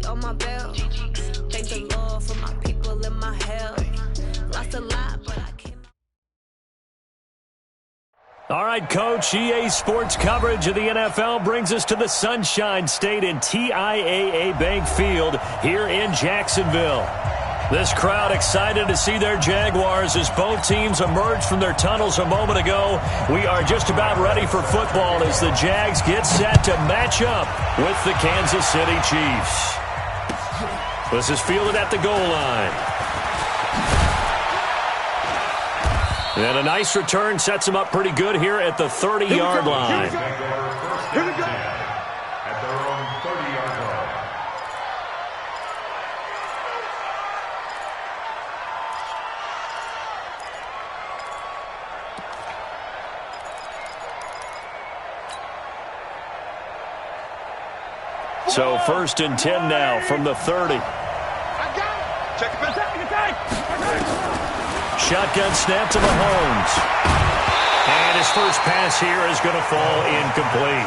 on my belt. Thank the Lord for my people and my health. Lost a lot, but I came. All right, Coach, EA Sports coverage of the NFL brings us to the Sunshine State in TIAA Bank Field here in Jacksonville. This crowd excited to see their Jaguars as both teams emerged from their tunnels a moment ago. We are just about ready for football as the Jags get set to match up with the Kansas City Chiefs. This is fielded at the goal line. And a nice return sets him up pretty good here at the 30-yard line. Here we go. At their own 30-yard line. So 1st and 10 now from the 30. I got it. Check it. Shotgun snap to Mahomes. And his first pass here is going to fall incomplete.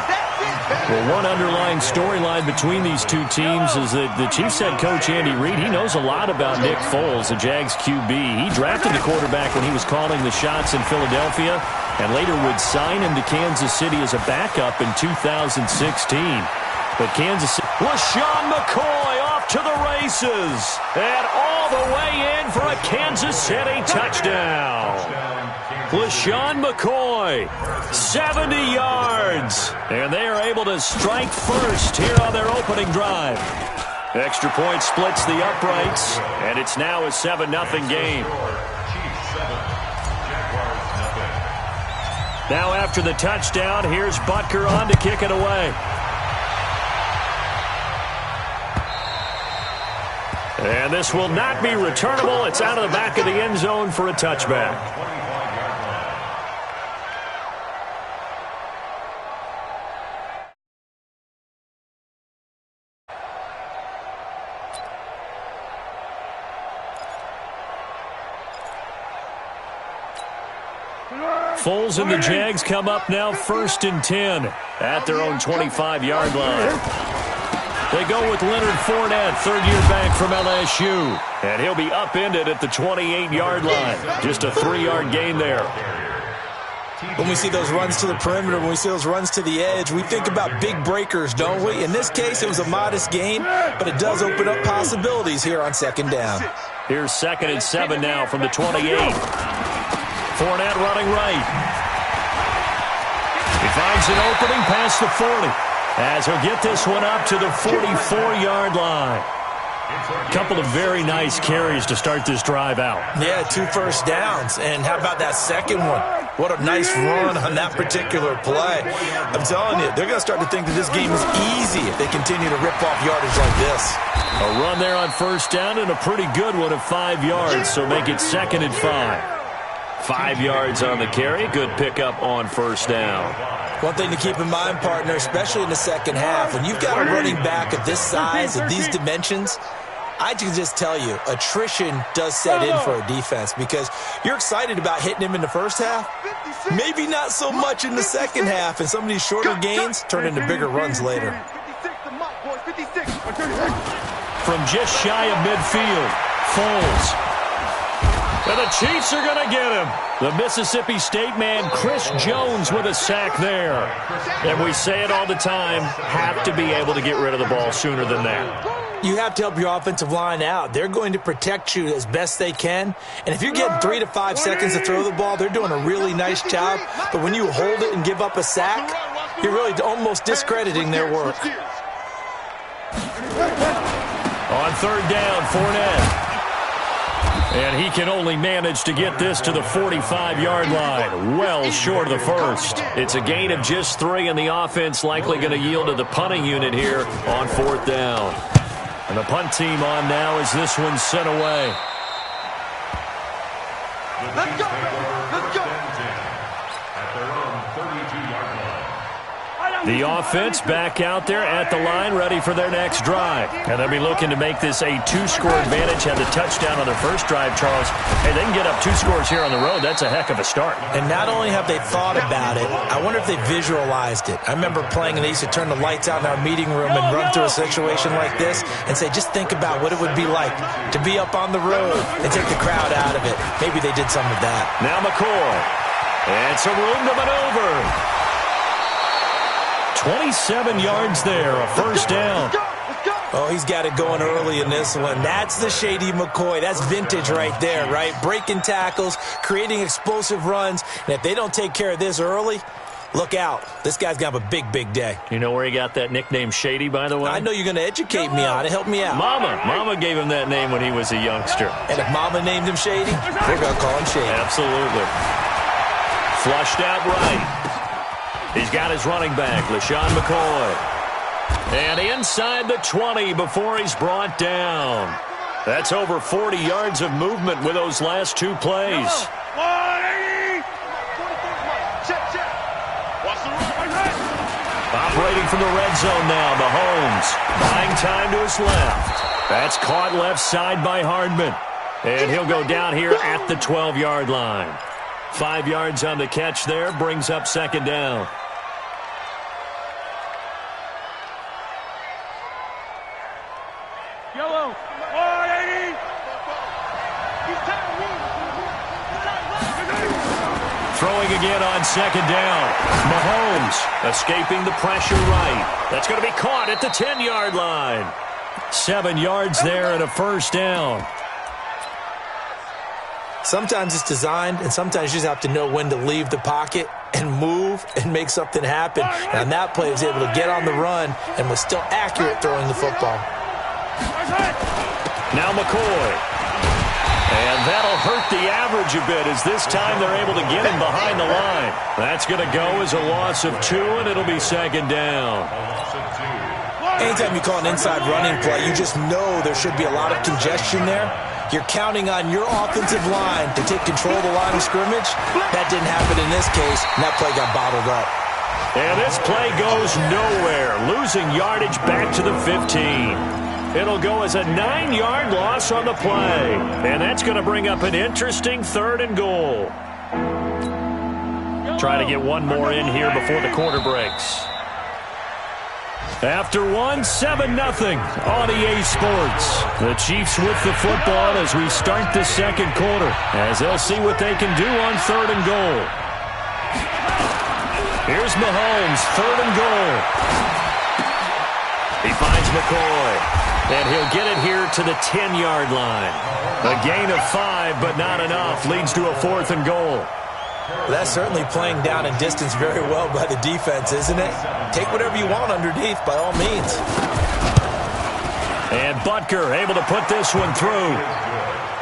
Well, one underlying storyline between these two teams is that the Chiefs head coach Andy Reid, he knows a lot about Nick Foles, the Jags QB. He drafted the quarterback when he was calling the shots in Philadelphia and later would sign him to Kansas City as a backup in 2016. But Kansas City, LaShawn McCoy off to the races. And all the way in for a Kansas City touchdown. LaShawn McCoy, 70 yards. And they are able to strike first here on their opening drive. Extra point splits the uprights, and it's now a 7-0 game. Now after the touchdown, here's Butker on to kick it away. And this will not be returnable. It's out of the back of the end zone for a touchback. Foles and the Jags come up now 1st and 10 at their own 25-yard line. They go with Leonard Fournette, third-year back from LSU. And he'll be upended at the 28-yard line. Just a 3-yard gain there. When we see those runs to the perimeter, when we see those runs to the edge, we think about big breakers, don't we? In this case, it was a modest gain, but it does open up possibilities here on 2nd down. Here's 2nd and 7 now from the 28. Fournette running right. He finds an opening past the 40. As he'll get this one up to the 44-yard line. A couple of very nice carries to start this drive out. Yeah, 2 first downs. And how about that second one? What a nice run on that particular play. I'm telling you, they're going to start to think that this game is easy if they continue to rip off yardage like this. A run there on 1st down and a pretty good one of 5 yards, so make it 2nd and 5. 5 yards on the carry. Good pickup on 1st down. One thing to keep in mind, partner, especially in the second half, when you've got a running back of this size, of these dimensions, I can just tell you, attrition does set in for a defense because you're excited about hitting him in the first half, maybe not so much in the second half, and some of these shorter gains turn into bigger runs later. From just shy of midfield, Foles. And the Chiefs are going to get him. The Mississippi State man, Chris Jones, with a sack there. And we say it all the time, have to be able to get rid of the ball sooner than that. You have to help your offensive line out. They're going to protect you as best they can. And if you're getting 3 to 5 seconds to throw the ball, they're doing a really nice job. But when you hold it and give up a sack, you're really almost discrediting their work. On 3rd down, Fournette. And he can only manage to get this to the 45-yard line, well short of the first. It's a gain of just 3, and the offense likely going to yield to the punting unit here on 4th down. And the punt team on now as this one's sent away. Let's go! Let's go! At their own 32-yard line. The offense back out there at the line, ready for their next drive. And they'll be looking to make this a 2-score advantage. Had the touchdown on their first drive, Charles. Hey, they can get up 2 scores here on the road. That's a heck of a start. And not only have they thought about it, I wonder if they visualized it. I remember playing, and they used to turn the lights out in our meeting room and run through a situation like this and say, just think about what it would be like to be up on the road and take the crowd out of it. Maybe they did some of that. Now McCoy. And some room to maneuver. 27 yards there, a first down. Oh, he's got it going early in this one. That's the Shady McCoy. That's vintage right there, right? Breaking tackles, creating explosive runs. And if they don't take care of this early, look out. This guy's going to have a big, big day. You know where he got that nickname Shady, by the way? I know you're going to educate me on it. Help me out. Mama gave him that name when he was a youngster. And if Mama named him Shady, we're going to call him Shady. Absolutely. Flushed out right. He's got his running back, LaShawn McCoy. And inside the 20 before he's brought down. That's over 40 yards of movement with those last 2 plays. Operating from the red zone now, Mahomes. Buying time to his left. That's caught left side by Hardman. And he'll go down here at the 12-yard line. 5 yards on the catch there, brings up second down. Yellow. Throwing again on second down. Mahomes escaping the pressure right. That's going to be caught at the 10-yard line. 7 yards there and a first down. Sometimes it's designed, and sometimes you just have to know when to leave the pocket and move and make something happen. And on that play, he was able to get on the run and was still accurate throwing the football. Now McCoy. And that'll hurt the average a bit as this time they're able to get him behind the line. That's going to go as a loss of 2, and it'll be second down. Anytime you call an inside running play, you just know there should be a lot of congestion there. You're counting on your offensive line to take control of the line of scrimmage. That didn't happen in this case, and that play got bottled up. And this play goes nowhere, losing yardage back to the 15. It'll go as a 9-yard loss on the play. And that's going to bring up an interesting 3rd and goal. Try to get one more in here before the quarter breaks. After 7-0 on EA Sports. The Chiefs with the football as we start the second quarter, as they'll see what they can do on 3rd and goal. Here's Mahomes, 3rd and goal. He finds McCoy. And he'll get it here to the 10-yard line. A gain of 5, but not enough. Leads to a 4th and goal. That's certainly playing down in distance very well by the defense, isn't it? Take whatever you want underneath, by all means. And Butker able to put this one through.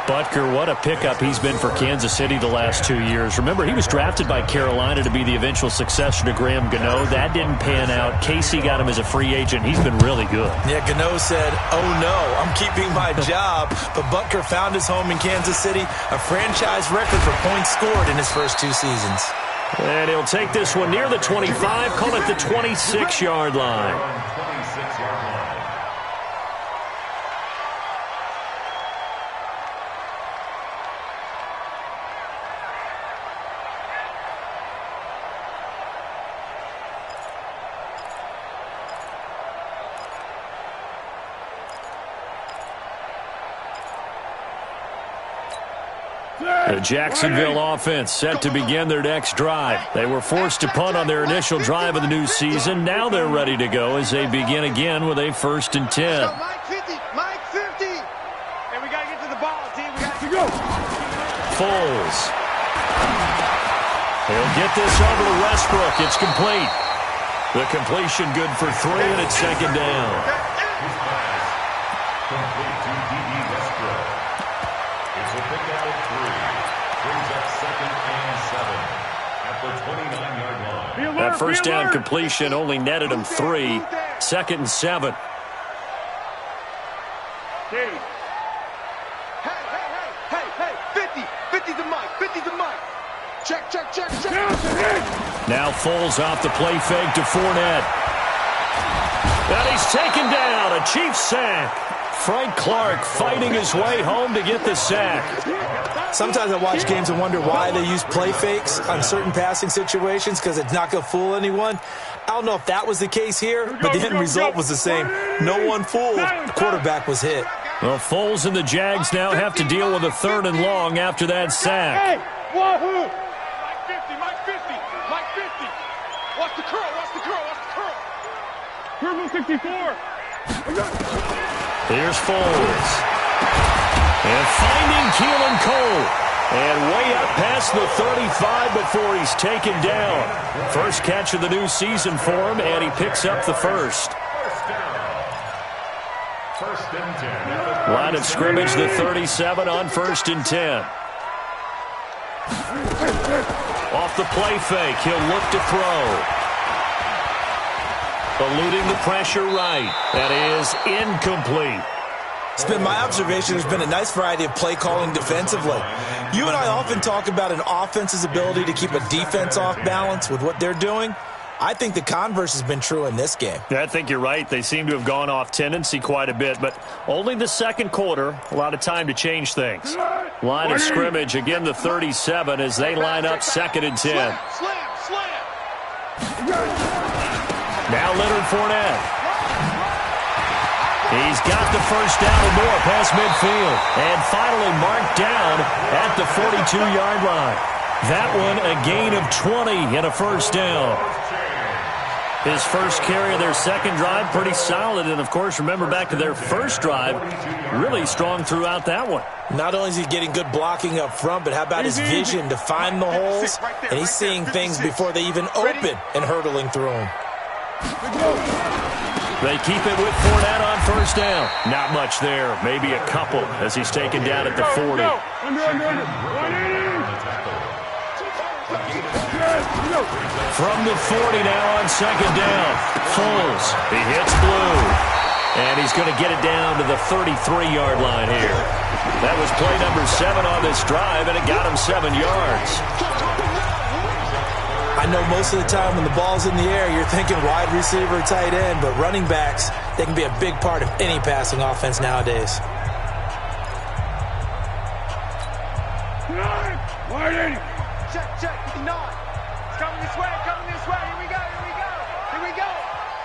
Butker, what a pickup he's been for Kansas City the last 2 years. Remember, he was drafted by Carolina to be the eventual successor to Graham Gano. That didn't pan out. Casey got him as a free agent. He's been really good. Yeah, Gano said, oh no, I'm keeping my job. But Butker found his home in Kansas City, a franchise record for points scored in his first 2 seasons. And he'll take this one near the 25, call it the 26-yard line. The Jacksonville offense set to begin their next drive. They were forced to punt on their initial drive of the new season. Now they're ready to go as they begin again with a 1st and 10. Mike 50. And we got to get to the ball, team. We got to go. Foles. He'll get this over to Westbrook. It's complete. The completion good for 3, and it's second down. Complete to D.E. Westbrook. It's a pick out of 3. Brings up 2nd and 7 at the 29-yard line. That first down completion only netted him 3. 2nd and 7. Hey, 50 to Mike. Check. Now Foles off the play fake to Fournette. And he's taken down. A Chiefs sack. Frank Clark fighting his way home to get the sack. Sometimes I watch games and wonder why they use play fakes on certain passing situations, because it's not going to fool anyone. I don't know if that was the case here, but the end result was the same. No one fooled. The quarterback was hit. Well, Foles and the Jags now have to deal with a 3rd and long after that sack. Hey, wahoo! Mike 50. Watch the curl. Turbo 64. Here's Foles. And finding Keelan Cole. And way up past the 35 before he's taken down. First catch of the new season for him, and he picks up the first. First and 10. Line of scrimmage, the 37 on 1st and 10. Off the play fake, he'll look to throw. Eluding the pressure right. That is incomplete. It's been my observation there's been a nice variety of play calling defensively. You and I often talk about an offense's ability to keep a defense off balance with what they're doing. I think the converse has been true in this game. I think you're right. They seem to have gone off tendency quite a bit, but only the second quarter, a lot of time to change things. Line of scrimmage, again the 37 as they line up 2nd and 10. Slam. Now Leonard Fournette. He's got the first down and more past midfield. And finally marked down at the 42-yard line. That one a gain of 20 and a first down. His first carry of their second drive, pretty solid. And, of course, remember back to their first drive, really strong throughout that one. Not only is he getting good blocking up front, but how about his vision to find the holes? And he's seeing things before they even open and hurtling through them. They keep it with Fournette on first down. Not much there. Maybe a couple as he's taken down at the 40. From the 40 now on second down. Foles. He hits blue. And he's going to get it down to the 33-yard line here. That was play number 7 on this drive, and it got him 7 yards. I know most of the time when the ball's in the air, you're thinking wide receiver, tight end, but running backs, they can be a big part of any passing offense nowadays. Check. 59. It's coming this way. Here we go.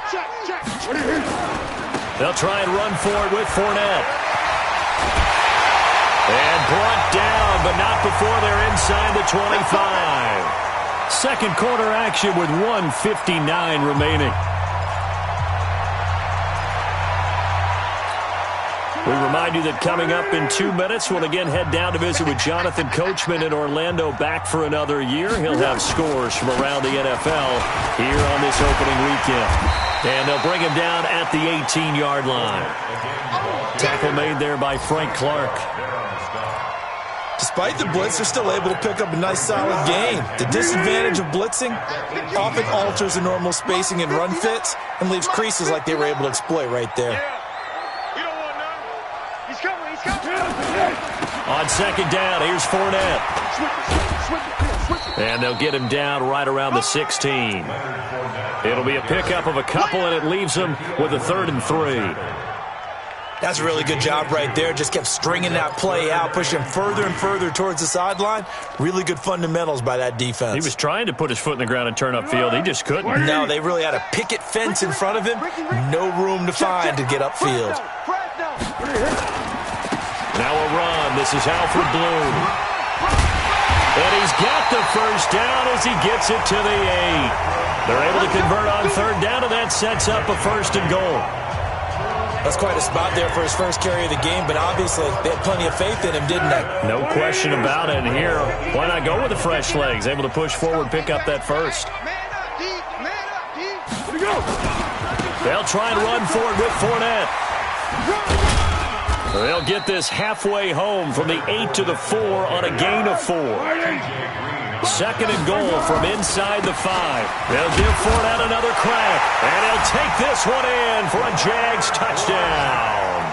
Check. They'll try and run for it with Fournette. And brought down, but not before they're inside the 25. Second quarter action with 1:59 remaining. We remind you that coming up in 2 minutes, we'll again head down to visit with Jonathan Coachman in Orlando, back for another year. He'll have scores from around the NFL here on this opening weekend. And they'll bring him down at the 18-yard line. Tackle made there by Frank Clark. Despite the blitz, they're still able to pick up a nice solid gain. The disadvantage of blitzing often alters the normal spacing and run fits and leaves creases like they were able to exploit right there. You don't want none. He's coming. On second down, here's Fournette. And they'll get him down right around the 16. It'll be a pickup of a couple, and it leaves him with a 3rd and 3. That's a really good job right there. Just kept stringing that play out, pushing further and further towards the sideline. Really good fundamentals by that defense. He was trying to put his foot in the ground and turn upfield. He just couldn't. No, they really had a picket fence in front of him. No room to find to get upfield. Now a run. This is Alfred Blue. And he's got the first down as he gets it to the 8. They're able to convert on 3rd down, and that sets up a 1st and goal. That's quite a spot there for his first carry of the game, but obviously they had plenty of faith in him, didn't they? No question about it. And here, why not go with the fresh legs? Able to push forward, pick up that first. They'll try and run for it with Fournette. They'll get this halfway home from the 8 to the 4 on a gain of 4. 2nd and goal from inside the 5. They'll give Fournette another crack, and he'll take this one in for a Jags touchdown.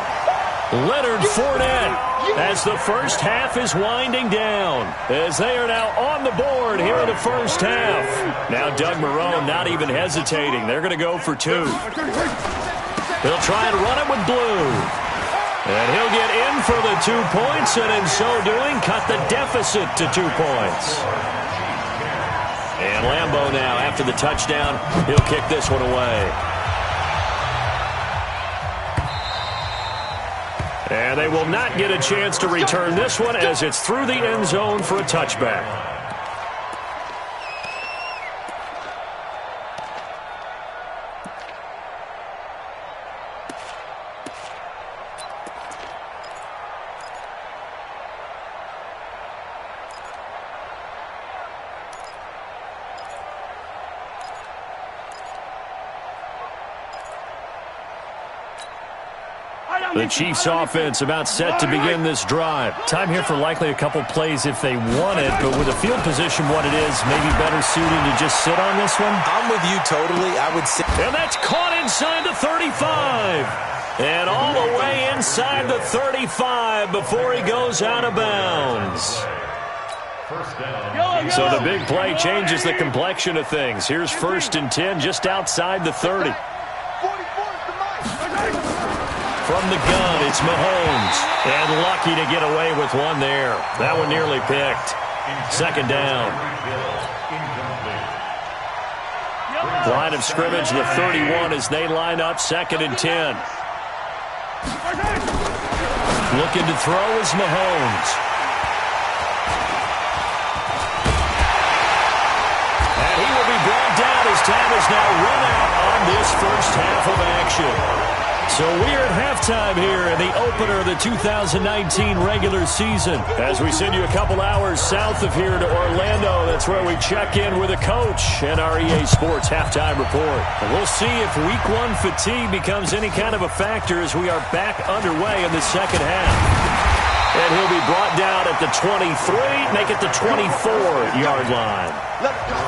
Leonard Fournette, as the first half is winding down, as they are now on the board here in the first half. Now Doug Marrone not even hesitating. They're going to go for 2. He'll try and run it with Blue. And he'll get in for the 2 points, and in so doing, cut the deficit to 2 points. And Lambeau now, after the touchdown, he'll kick this one away. And they will not get a chance to return this one as it's through the end zone for a touchback. The Chiefs offense about set to begin this drive. Time here for likely a couple plays if they want it, but with the field position what it is, maybe better suited to just sit on this one. I'm with you totally. I would say. And that's caught inside the 35. And all the way inside the 35 before he goes out of bounds. So the big play changes the complexion of things. Here's 1st and 10 just outside the 30. From the gun, it's Mahomes. And lucky to get away with one there. That one nearly picked. 2nd down. Line of scrimmage, the 31 as they line up, 2nd and 10. Looking to throw is Mahomes. And he will be brought down as time is now run out on this first half of action. So we're at halftime here in the opener of the 2019 regular season. As we send you a couple hours south of here to Orlando, that's where we check in with a coach and our EA Sports halftime report. And we'll see if week 1 fatigue becomes any kind of a factor as we are back underway in the second half. And he'll be brought down at the 23, make it the 24-yard line. Let's go.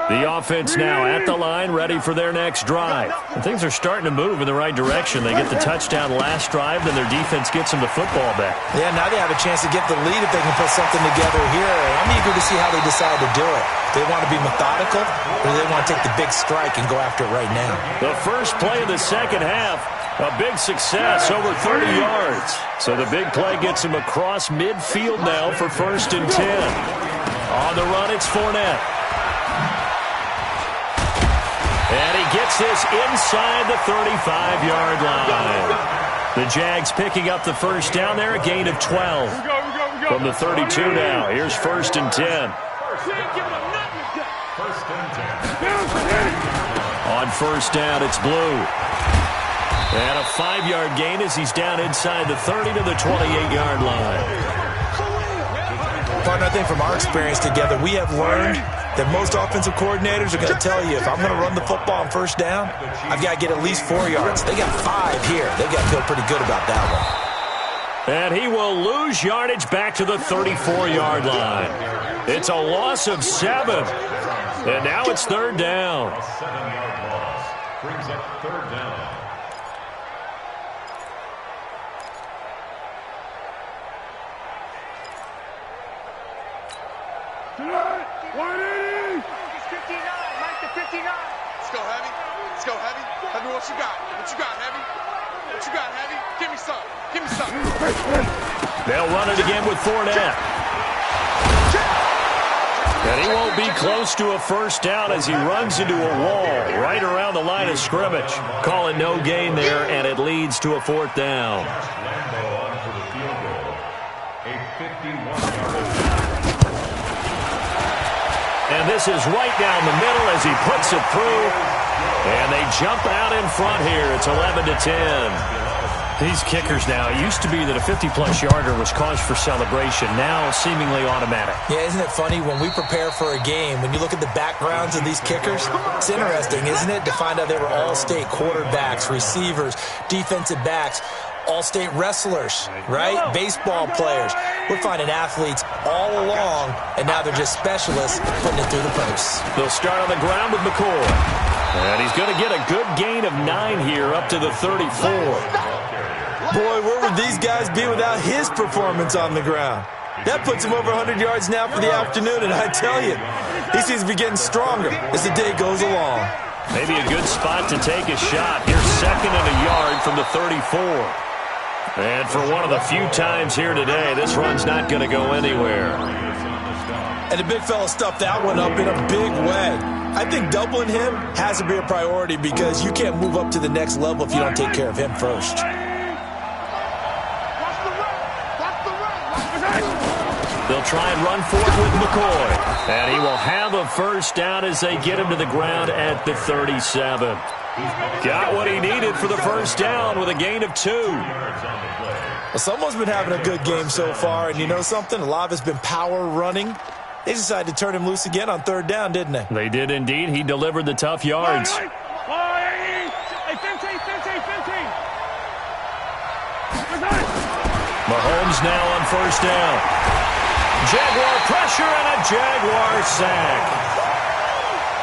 The offense now at the line, ready for their next drive. And things are starting to move in the right direction. They get the touchdown last drive, then their defense gets them the football back. Yeah, now they have a chance to get the lead if they can put something together here. I'm eager to see how they decide to do it. Do they want to be methodical, or do they want to take the big strike and go after it right now? The first play of the second half, a big success, over 30 yards. So the big play gets him across midfield now for 1st and 10. On the run, it's Fournette. And he gets this inside the 35-yard line. The Jags picking up the first down there, a gain of 12. From the 32 now, here's 1st and 10. On 1st down, it's Blue. And a 5-yard gain as he's down inside the 30 to the 28-yard line. Partner, I think from our experience together, we have learned that most offensive coordinators are going to tell you, if I'm going to run the football on 1st down, I've got to get at least 4 yards. They got 5 here. They've got to feel pretty good about that one. And he will lose yardage back to the 34-yard line. It's a loss of 7. And now it's 3rd down. A 7-yard loss brings up 3rd down. It's 59. Mike the 59. Let's go, Heavy. Let's go, Heavy. Heavy, what you got? What you got, Heavy? What you got, Heavy? Give me some. Give me some. They'll run it again with Fournette. And he won't be close to a 1st down as he runs into a wall right around the line of scrimmage. Calling no gain there, and it leads to a 4th down. Lambeau on for the field goal. A 51-yard. And this is right down the middle as he puts it through. And they jump out in front here. It's 11-10. These kickers now, it used to be that a 50-plus yarder was cause for celebration. Now seemingly automatic. Yeah, isn't it funny when we prepare for a game, when you look at the backgrounds of these kickers, it's interesting, isn't it, to find out they were all-state quarterbacks, receivers, defensive backs. all-state wrestlers, right? Baseball players. We're finding athletes all along, and now they're just specialists putting it through the posts. They'll start on the ground with McCoy. And he's going to get a good gain of 9 here up to the 34. Boy, where would these guys be without his performance on the ground? That puts him over 100 yards now for the afternoon, and I tell you, he seems to be getting stronger as the day goes along. Maybe a good spot to take a shot. Here's 2nd and a yard from the 34. And for one of the few times here today, this run's not going to go anywhere. And the big fella stuffed that one up in a big way. I think doubling him has to be a priority because you can't move up to the next level if you don't take care of him first. They'll try and run for it with McCoy. And he will have a first down as they get him to the ground at the 37. Got what he needed for the first down with a gain of 2. Well, someone's been having a good game so far, and you know something? A lot of it's been power running. They decided to turn him loose again on 3rd down, didn't they? They did indeed. He delivered the tough yards. Mahomes now on first down. Jaguar pressure and a Jaguar sack.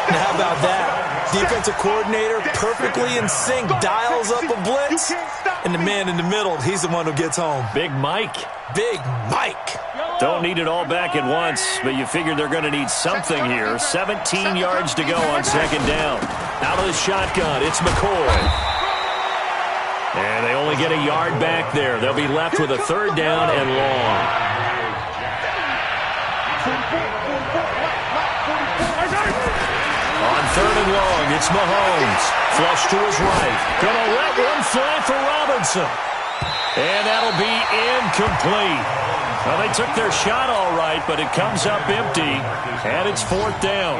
And how about that? Defensive coordinator perfectly in sync, dials up a blitz, and the man in the middle, he's the one who gets home. Big Mike. Big Mike. Don't need it all back at once, but you figure they're going to need something here. 17 yards to go on 2nd down. Out of the shotgun, it's McCoy. And they only get a yard back there. They'll be left with a 3rd down and long. On 3rd and long, it's Mahomes. Flush to his right. Gonna let one fly for Robinson. And that'll be incomplete. Well, they took their shot all right, but it comes up empty. And it's 4th down.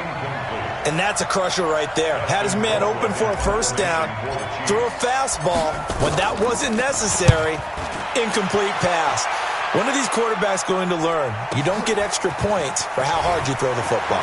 And that's a crusher right there. Had his man open for a first down. Threw a fastball when that wasn't necessary. Incomplete pass. When are these quarterbacks going to learn? You don't get extra points for how hard you throw the football.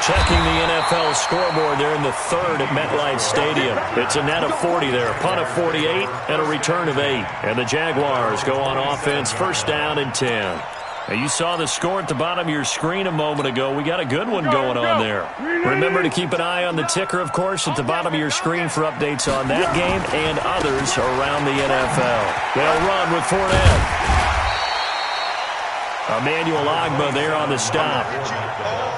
Checking the NFL scoreboard there in the 3rd at MetLife Stadium. It's a net of 40 there, a punt of 48, and a return of 8. And the Jaguars go on offense, 1st down and 10. Now, you saw the score at the bottom of your screen a moment ago. We got a good one going on there. Remember to keep an eye on the ticker, of course, at the bottom of your screen for updates on that game and others around the NFL. They'll run with Fournette. Emmanuel Ogbah there on the stop.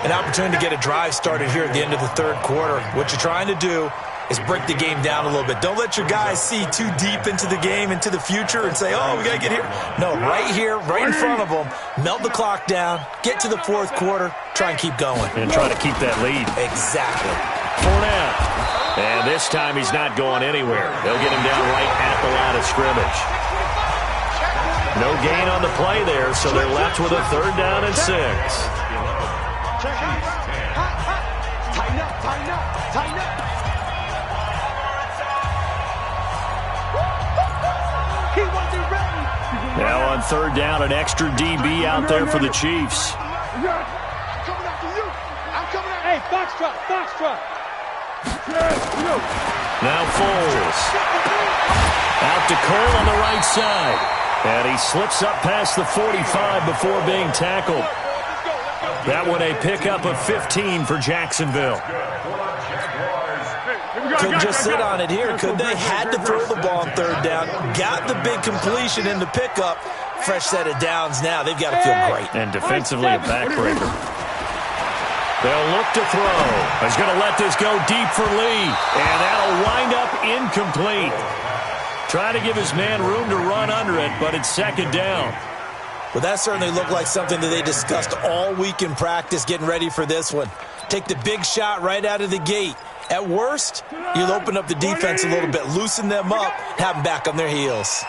An opportunity to get a drive started here at the end of the 3rd quarter. What you're trying to do is break the game down a little bit. Don't let your guys see too deep into the game, into the future, and say, oh, we got to get here. No, right here, right in front of them, melt the clock down, get to the 4th quarter, try and keep going. And try to keep that lead. Exactly. Fournette. And this time he's not going anywhere. They'll get him down right at the line of scrimmage. No gain on the play there, so they're left with a 3rd down and 6. Tighten up, tighten up, tighten up. He wasn't ready. Now on 3rd down, an extra DB out there for the Chiefs. I'm coming after you. I'm coming after you. Hey, Foxtrot, Foxtrot. Now Foles. Out to Cole on the right side. And he slips up past the 45 before being tackled. That one a pickup of 15 for Jacksonville. Couldn't just sit on it here, could they? Had to throw the ball on 3rd down. Got the big completion in the pickup. Fresh set of downs now. They've got to feel great. And defensively a backbreaker. They'll look to throw. He's going to let this go deep for Lee. And that'll wind up incomplete. Trying to give his man room to run under it, but it's 2nd down. Well, that certainly looked like something that they discussed all week in practice, getting ready for this one. Take the big shot right out of the gate. At worst, you'll open up the defense a little bit, loosen them up, have them back on their heels.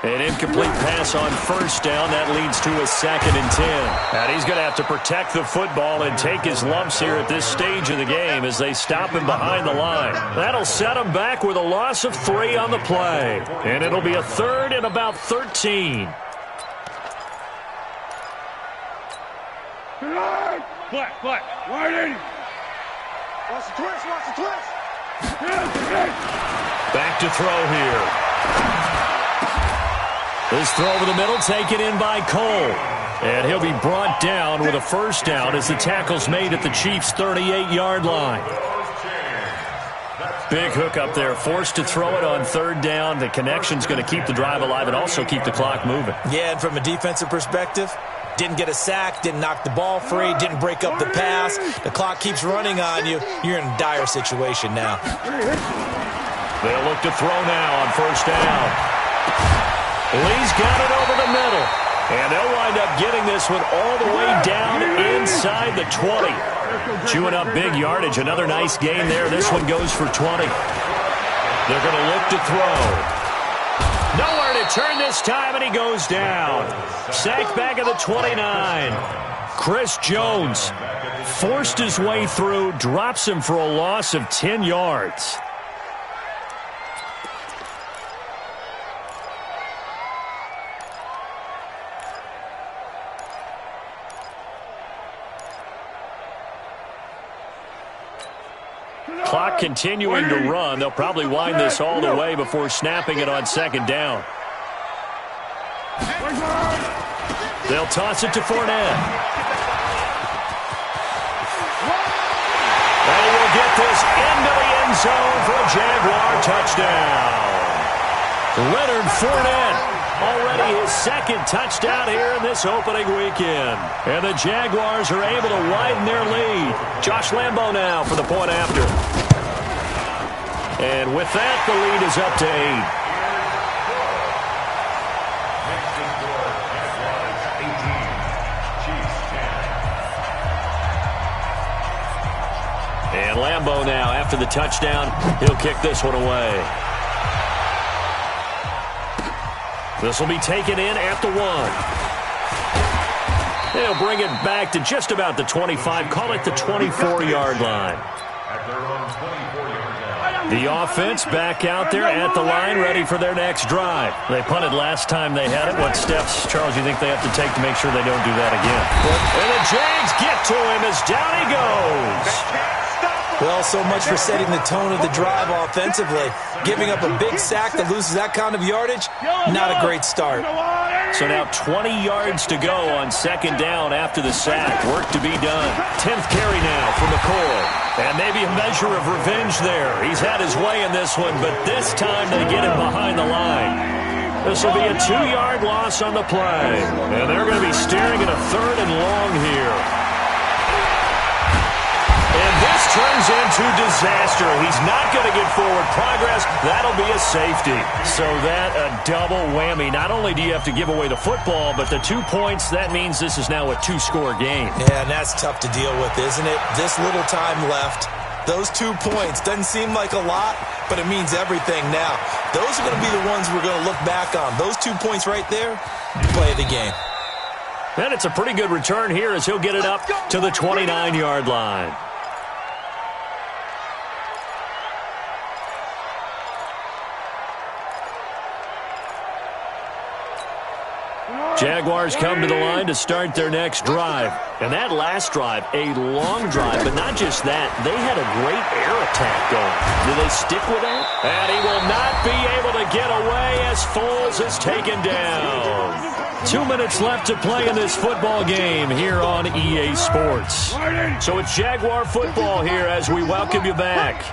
An incomplete pass on 1st down. That leads to a 2nd and 10. And he's going to have to protect the football and take his lumps here at this stage of the game as they stop him behind the line. That'll set him back with a loss of 3 on the play. And it'll be a 3rd and about 13. Flat, wide 80. Watch the twist, watch the twist. Back to throw here. This throw over the middle taken in by Cole. And he'll be brought down with a first down as the tackle's made at the Chiefs' 38-yard line. Big hook up there, forced to throw it on third down. The connection's going to keep the drive alive and also keep the clock moving. Yeah, and from a defensive perspective, didn't get a sack, didn't knock the ball free, didn't break up the pass. The clock keeps running on you. You're in a dire situation now. They'll look to throw now on first down. Lee's got it over the middle. And they'll wind up getting this one all the way down inside the 20. Chewing up big yardage. Another nice gain there. This one goes for 20. They're going to look to throw. Nowhere to turn this time, and he goes down. Sacked back at the 29. Chris Jones forced his way through, drops him for a loss of 10 yards. Clock continuing to run. They'll probably wind this all the way before snapping it on second down. They'll toss it to Fournette. And he will get this into the end zone for a Jaguar touchdown. Leonard Fournette. Already his second touchdown here in this opening weekend. And the Jaguars are able to widen their lead. Josh Lambo now for the point after. And with that, the lead is up to 8. And Lambo now, after the touchdown, he'll kick this one away. This will be taken in at the 1. They'll bring it back to just about the 25. Call it the 24-yard line. The offense back out there at the line, ready for their next drive. They punted last time they had it. What steps, Charles, do you think they have to take to make sure they don't do that again? And the Jags get to him as down he goes. Well, so much for setting the tone of the drive offensively. Giving up a big sack that loses that kind of yardage, not a great start. So now 20 yards to go on second down after the sack. Work to be done. 10th carry now for McCoy. And maybe a measure of revenge there. He's had his way in this one, but this time they get him behind the line. This will be a 2-yard loss on the play. And they're going to be staring at a 3rd and long here. And this turns into disaster. He's not going to get forward progress. That'll be a safety. So that a double whammy. Not only do you have to give away the football, but the 2 points, that means this is now a 2-score game. Yeah, and that's tough to deal with, isn't it? This little time left. Those 2 points doesn't seem like a lot, but it means everything now. Those are going to be the ones we're going to look back on. Those 2 points right there, play the game. And it's a pretty good return here as he'll get it up to the 29-yard line. Jaguars come to the line to start their next drive. And that last drive, a long drive, but not just that. They had a great air attack going. Do they stick with that? And he will not be able to get away as Foles is taken down. 2 minutes left to play in this football game here on EA Sports. So it's Jaguar football here as we welcome you back.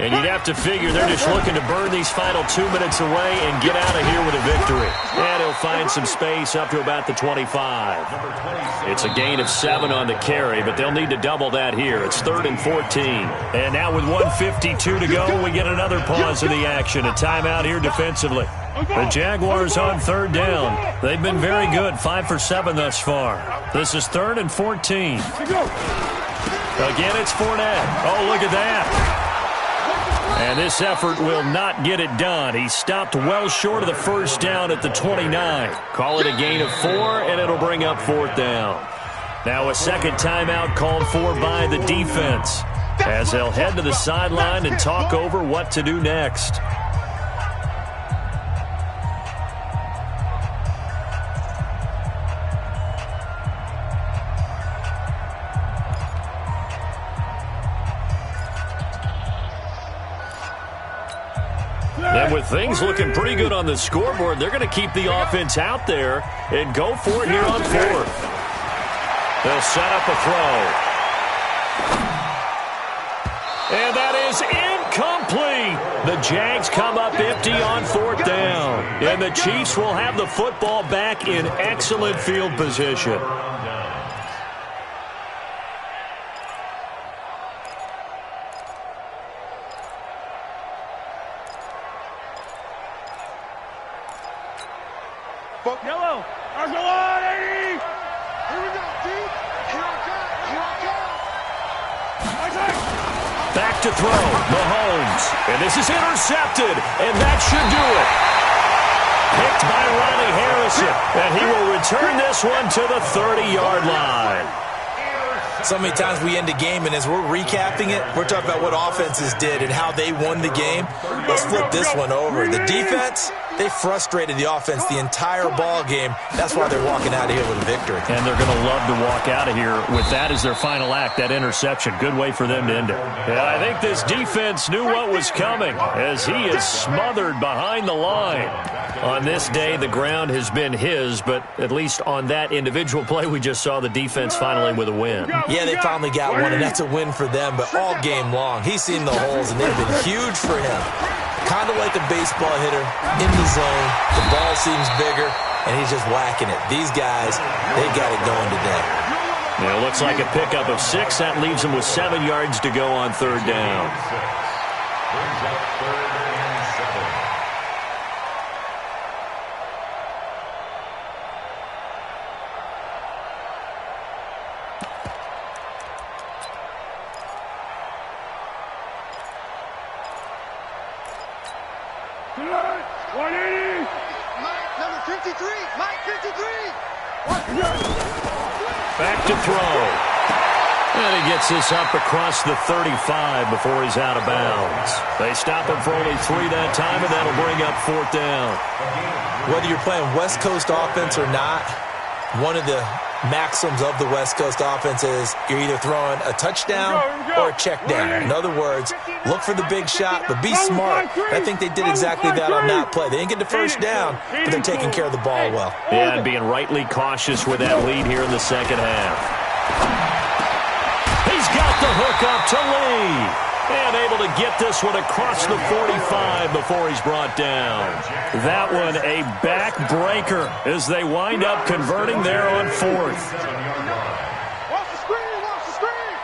And you'd have to figure they're just looking to burn these final 2 minutes away and get out of here with a victory. And he'll find some space up to about the 25. It's a gain of 7 on the carry, but they'll need to double that here. It's 3rd and 14. And now with 1:52 to go, we get another pause in the action. A timeout here defensively. The Jaguars on 3rd down. They've been very good, 5 for 7 thus far. This is 3rd and 14. Again, it's Fournette. Oh, look at that. And this effort will not get it done. He stopped well short of the first down at the 29. Call it a gain of 4, and it'll bring up 4th down. Now a second timeout called for by the defense as they'll head to the sideline and talk over what to do next. with things looking pretty good on the scoreboard, they're going to keep the offense out there and go for it here on fourth. They'll set up a throw. And that is incomplete. The Jags come up empty on fourth down. And the Chiefs will have the football back in excellent field position. Yellow. There's a lot, 80. Here we go, dude. Here I come. Here I come. Back to throw, Mahomes. And this is intercepted, and that should do it. Picked by Ronnie Harrison, and he will return this one to the 30-yard line. So many times we end a game, and as we're recapping it, we're talking about what offenses did and how they won the game. Let's flip this one over. The defense, they frustrated the offense the entire ball game. That's why they're walking out of here with a victory. And they're going to love to walk out of here with that as their final act, that interception. Good way for them to end it. Yeah, I think this defense knew what was coming as he is smothered behind the line. On this day, the ground has been his, but at least on that individual play, we just saw the defense finally with a win. Yeah, they finally got one, and that's a win for them, but all game long, he's seen the holes, and they've been huge for him. Kind of like a baseball hitter in the zone. The ball seems bigger, and he's just whacking it. These guys, they got it going today. Yeah, it looks like a pickup of 6. That leaves them with 7 yards to go on third down. Brings up 3rd and 7. Back to throw. And he gets this up across the 35 before he's out of bounds. They stop him for only 3 that time, and that'll bring up fourth down. Whether you're playing West Coast offense or not, one of the maxims of the West Coast offense is you're either throwing a touchdown or a check down. In other words, look for the big shot, but be smart. I think they did exactly that on that play. They didn't get the first down, but they're taking care of the ball well. Yeah, and being rightly cautious with that lead here in the second half. He's got the hook up to Lee. And able to get this one across the 45 before he's brought down. That one a backbreaker as they wind up converting there on fourth. Watch the screen, watch the screen.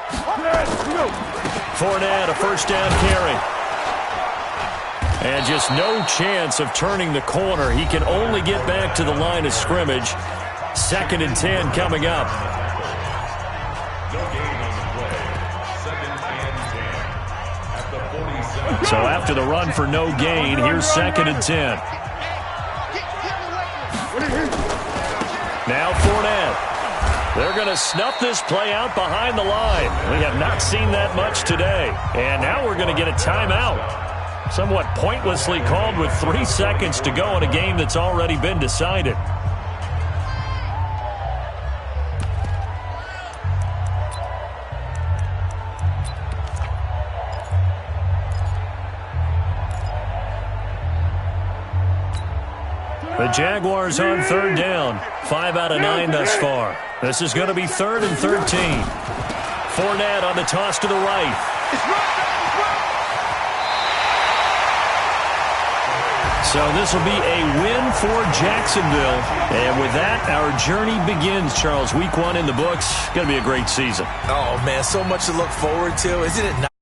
Fournette, a first down carry. And just no chance of turning the corner. He can only get back to the line of scrimmage. 2nd and 10 coming up. So after the run for no gain, here's 2nd and 10. Now Fournette. They're going to snuff this play out behind the line. We have not seen that much today. And now we're going to get a timeout. Somewhat pointlessly called with 3 seconds to go in a game that's already been decided. The Jaguars on third down. 5 out of 9 thus far. This is going to be 3rd and 13. Fournette on the toss to the right. So this will be a win for Jacksonville. And with that, our journey begins, Charles. Week 1 in the books. Going to be a great season. Oh, man, so much to look forward to. Isn't it nice?